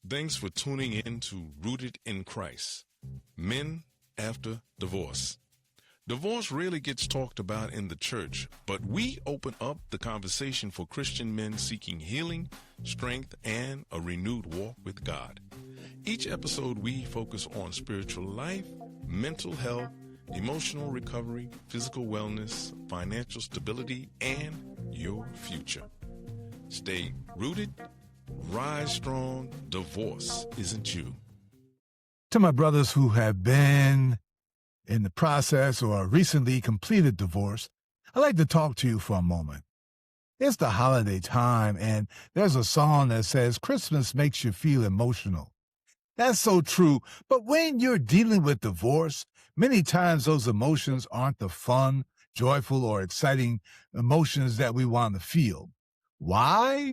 Thanks for tuning in to Rooted in Christ. Men after divorce. Divorce rarely gets talked about in the church, but we open up the conversation for Christian men seeking healing, strength, and a renewed walk with God. Each episode we focus on spiritual life, mental health, emotional recovery, physical wellness, financial stability, and your future. Stay rooted, rise strong, divorce isn't you. To my brothers who have been in the process or recently completed divorce, I'd like to talk to you for a moment. It's the holiday time, and there's a song that says Christmas makes you feel emotional. That's so true, but when you're dealing with divorce, many times those emotions aren't the fun, joyful, or exciting emotions that we want to feel. Why?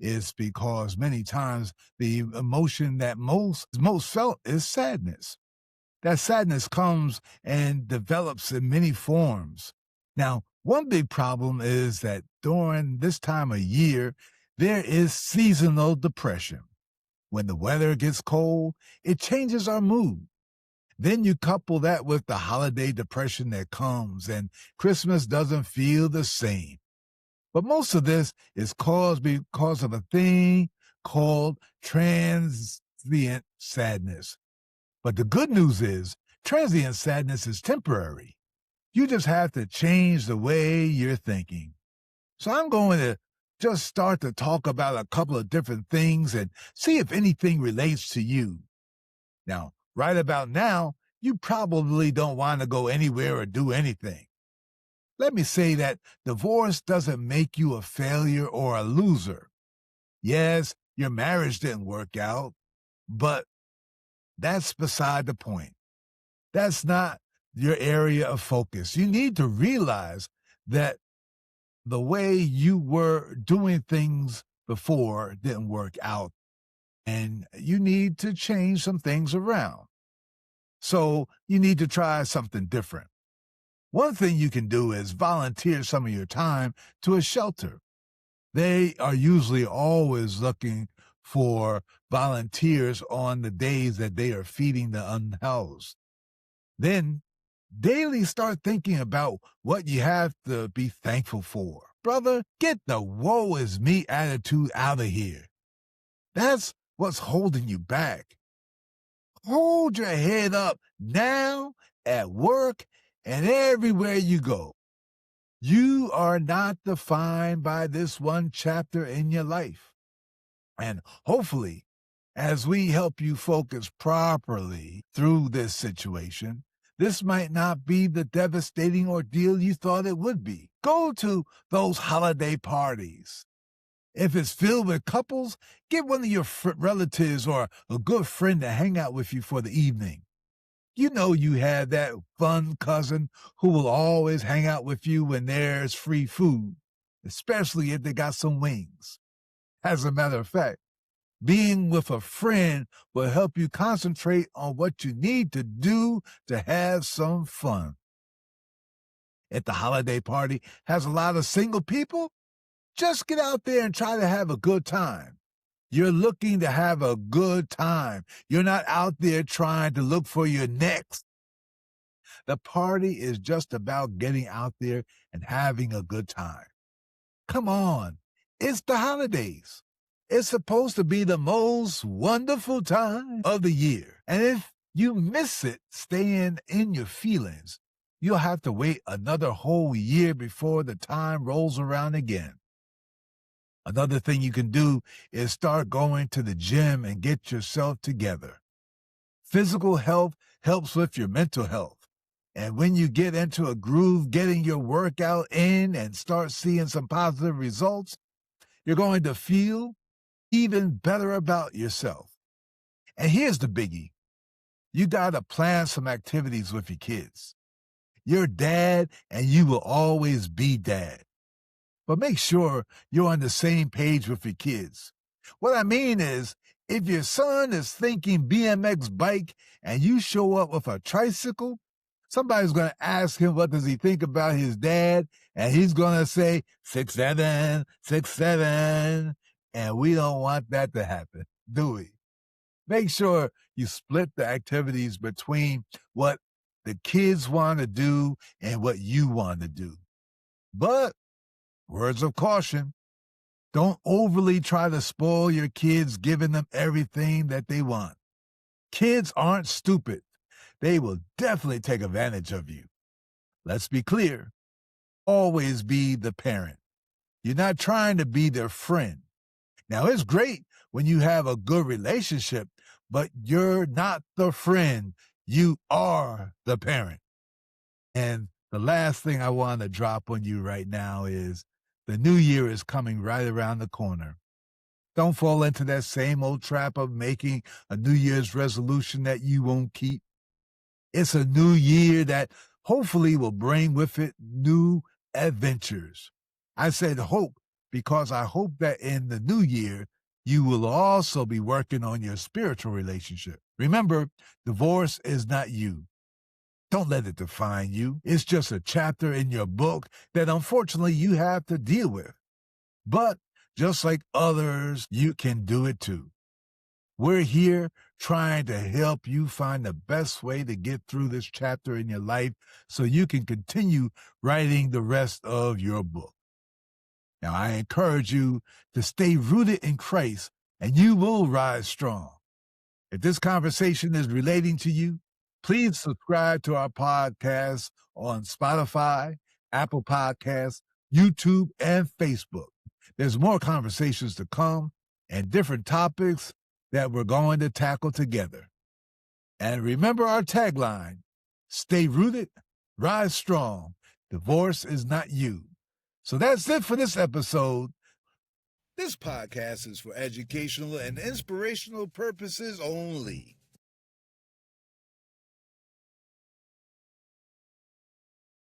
It's because many times the emotion that most felt is sadness. That sadness comes and develops in many forms. Now, one big problem is that during this time of year, there is seasonal depression. When the weather gets cold, it changes our mood. Then you couple that with the holiday depression that comes, and Christmas doesn't feel the same. But most of this is caused because of a thing called transient sadness. But the good news is transient sadness is temporary. You just have to change the way you're thinking. So I'm going to just start to talk about a couple of different things and see if anything relates to you. Now, right about now, you probably don't want to go anywhere or do anything. Let me say that divorce doesn't make you a failure or a loser. Yes, your marriage didn't work out, but that's beside the point. That's not your area of focus. You need to realize that the way you were doing things before didn't work out, and you need to change some things around. So you need to try something different. One thing you can do is volunteer some of your time to a shelter. They are usually always looking for volunteers on the days that they are feeding the unhoused. Then daily start thinking about what you have to be thankful for. Brother, get the woe is me attitude out of here. That's what's holding you back. Hold your head up now, at work, and everywhere you go. You are not defined by this one chapter in your life. And hopefully, as we help you focus properly through this situation, this might not be the devastating ordeal you thought it would be. Go to those holiday parties. If it's filled with couples, get one of your relatives or a good friend to hang out with you for the evening. You know you have that fun cousin who will always hang out with you when there's free food, especially if they got some wings. As a matter of fact, being with a friend will help you concentrate on what you need to do to have some fun. If the holiday party has a lot of single people, just get out there and try to have a good time. You're looking to have a good time. You're not out there trying to look for your next. The party is just about getting out there and having a good time. Come on, it's the holidays. It's supposed to be the most wonderful time of the year. And if you miss it staying in your feelings, you'll have to wait another whole year before the time rolls around again. Another thing you can do is start going to the gym and get yourself together. Physical health helps with your mental health. And when you get into a groove, getting your workout in and start seeing some positive results, you're going to feel even better about yourself. And here's the biggie. You got to plan some activities with your kids. You're dad, and you will always be dad. But make sure you're on the same page with your kids. What I mean is, if your son is thinking BMX bike and you show up with a tricycle, somebody's going to ask him what does he think about his dad, and he's going to say 6'7", 6'7". And we don't want that to happen, do we? Make sure you split the activities between what the kids want to do and what you want to do. But words of caution, don't overly try to spoil your kids, giving them everything that they want. Kids aren't stupid. They will definitely take advantage of you. Let's be clear. Always be the parent. You're not trying to be their friend. Now, it's great when you have a good relationship, but you're not the friend. You are the parent. And the last thing I want to drop on you right now is the new year is coming right around the corner. Don't fall into that same old trap of making a New Year's resolution that you won't keep. It's a new year that hopefully will bring with it new adventures. I said hope because I hope that in the new year, you will also be working on your spiritual relationship. Remember, divorce is not you. Don't let it define you. It's just a chapter in your book that unfortunately you have to deal with. But just like others, you can do it too. We're here trying to help you find the best way to get through this chapter in your life so you can continue writing the rest of your book. Now, I encourage you to stay rooted in Christ and you will rise strong. If this conversation is relating to you, please subscribe to our podcast on Spotify, Apple Podcasts, YouTube, and Facebook. There's more conversations to come and different topics that we're going to tackle together. And remember our tagline, stay rooted, rise strong. Divorce is not you. So that's it for this episode. This podcast is for educational and inspirational purposes only.